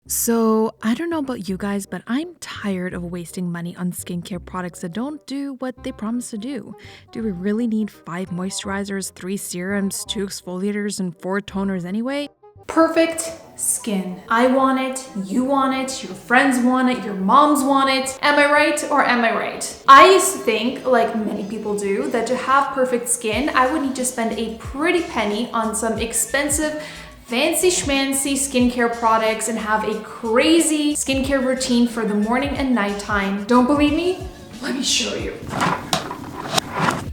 So, I don't know about you guys, but I'm tired of wasting money on skincare products that don't do what they promise to do. Do we really need 5 moisturizers, 3 serums, 2 exfoliators, and 4 toners anyway? Perfect skin. I want it, you want it, your friends want it, your moms want it. Am I right or am I right? I used to think, like many people do, that to have perfect skin, I would need to spend a pretty penny on some expensive fancy schmancy skincare products and have a crazy skincare routine for the morning and nighttime. Don't believe me? Let me show you.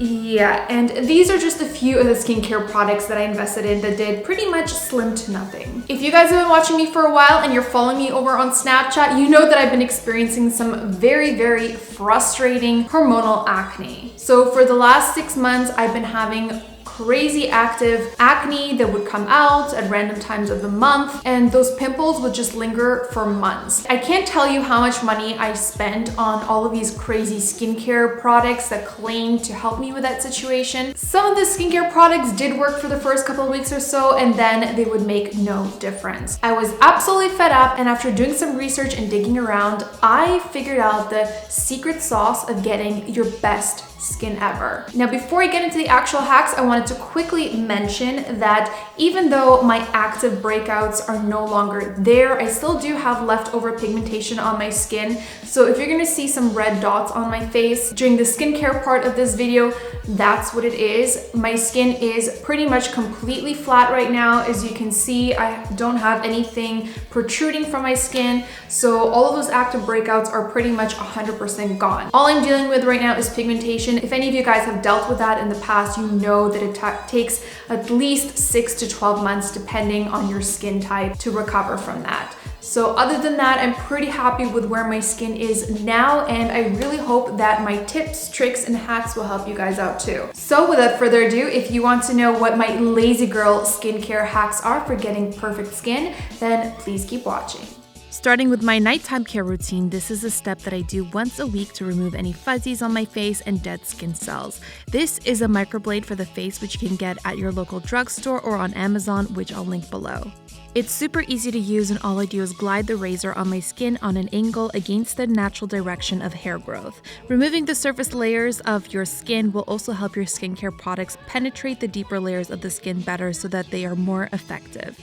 Yeah, and these are just a few of the skincare products that I invested in that did pretty much slim to nothing. If you guys have been watching me for a while and you're following me over on Snapchat, you know that I've been experiencing some very frustrating hormonal acne. So for the last 6 months, I've been having crazy active acne that would come out at random times of the month, and those pimples would just linger for months. I can't tell you how much money I spent on all of these crazy skincare products that claim to help me with that situation. Some of the skincare products did work for the first couple of weeks or so, and then they would make no difference. I was absolutely fed up, and after doing some research and digging around, I figured out the secret sauce of getting your best skin ever. Now, before I get into the actual hacks, I wanted to quickly mention that even though my active breakouts are no longer there, I still do have leftover pigmentation on my skin. So if you're gonna see some red dots on my face during the skincare part of this video, that's what it is. My skin is pretty much completely flat right now. As you can see, I don't have anything protruding from my skin. So all of those active breakouts are pretty much 100% gone. All I'm dealing with right now is pigmentation. If any of you guys have dealt with that in the past, you know that it takes at least 6 to 12 months depending on your skin type to recover from that. So other than that, I'm pretty happy with where my skin is now, and I really hope that my tips, tricks, and hacks will help you guys out too. So without further ado, if you want to know what my lazy girl skincare hacks are for getting perfect skin, then please keep watching. Starting with my nighttime care routine, this is a step that I do once a week to remove any fuzzies on my face and dead skin cells. This is a microblade for the face, which you can get at your local drugstore or on Amazon, which I'll link below. It's super easy to use, and all I do is glide the razor on my skin on an angle against the natural direction of hair growth. Removing the surface layers of your skin will also help your skincare products penetrate the deeper layers of the skin better so that they are more effective.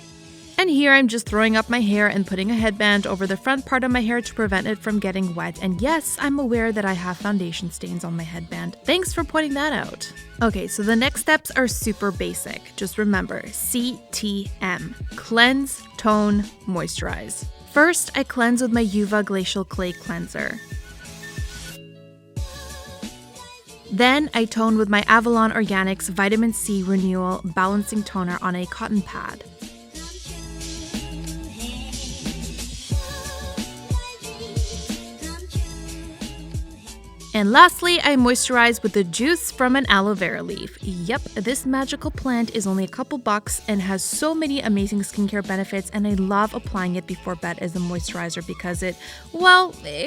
And here I'm just throwing up my hair and putting a headband over the front part of my hair to prevent it from getting wet. And yes, I'm aware that I have foundation stains on my headband. Thanks for pointing that out. Okay, so the next steps are super basic. Just remember, CTM. Cleanse, tone, moisturize. First, I cleanse with my Uva Glacial Clay Cleanser. Then I tone with my Avalon Organics Vitamin C Renewal Balancing Toner on a cotton pad. And lastly, I moisturize with the juice from an aloe vera leaf. Yep, this magical plant is only a couple bucks and has so many amazing skincare benefits, and I love applying it before bed as a moisturizer because it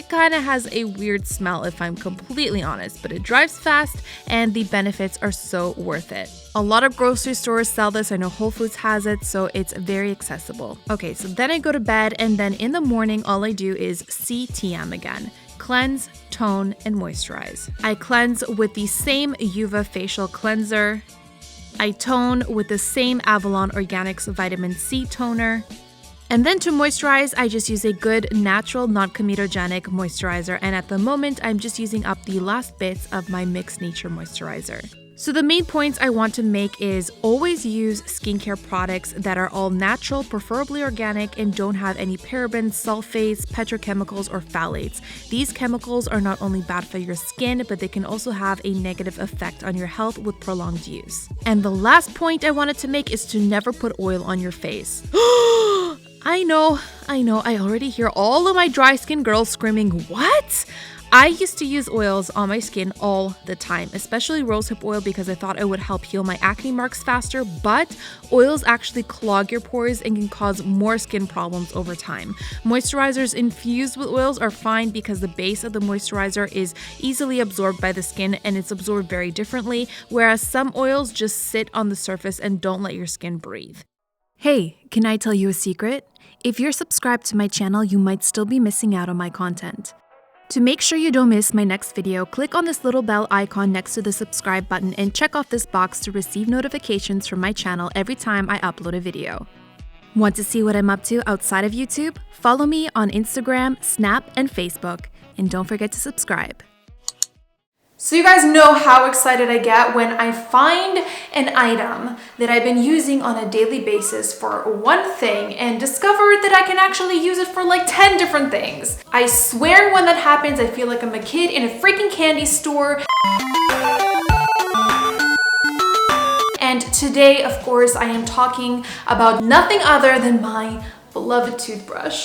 kind of has a weird smell if I'm completely honest, but it dries fast and the benefits are so worth it. A lot of grocery stores sell this. I know Whole Foods has it, so it's very accessible. Okay, so then I go to bed, and then in the morning, all I do is CTM again. Cleanse, tone, and moisturize. I cleanse with the same Uva facial cleanser. I tone with the same Avalon Organics Vitamin C toner. And then to moisturize, I just use a good natural, non-comedogenic moisturizer. And at the moment, I'm just using up the last bits of my Mix Nature moisturizer. So the main points I want to make is always use skincare products that are all natural, preferably organic, and don't have any parabens, sulfates, petrochemicals, or phthalates. These chemicals are not only bad for your skin, but they can also have a negative effect on your health with prolonged use. And the last point I wanted to make is to never put oil on your face. I know, I already hear all of my dry skin girls screaming, what? I used to use oils on my skin all the time, especially rosehip oil because I thought it would help heal my acne marks faster, but oils actually clog your pores and can cause more skin problems over time. Moisturizers infused with oils are fine because the base of the moisturizer is easily absorbed by the skin and it's absorbed very differently, whereas some oils just sit on the surface and don't let your skin breathe. Hey, can I tell you a secret? If you're subscribed to my channel, you might still be missing out on my content. To make sure you don't miss my next video, click on this little bell icon next to the subscribe button and check off this box to receive notifications from my channel every time I upload a video. Want to see what I'm up to outside of YouTube? Follow me on Instagram, Snap, and Facebook. And don't forget to subscribe. So you guys know how excited I get when I find an item that I've been using on a daily basis for one thing and discover that I can actually use it for like 10 different things. I swear when that happens, I feel like I'm a kid in a freaking candy store. And today, of course, I am talking about nothing other than my beloved toothbrush.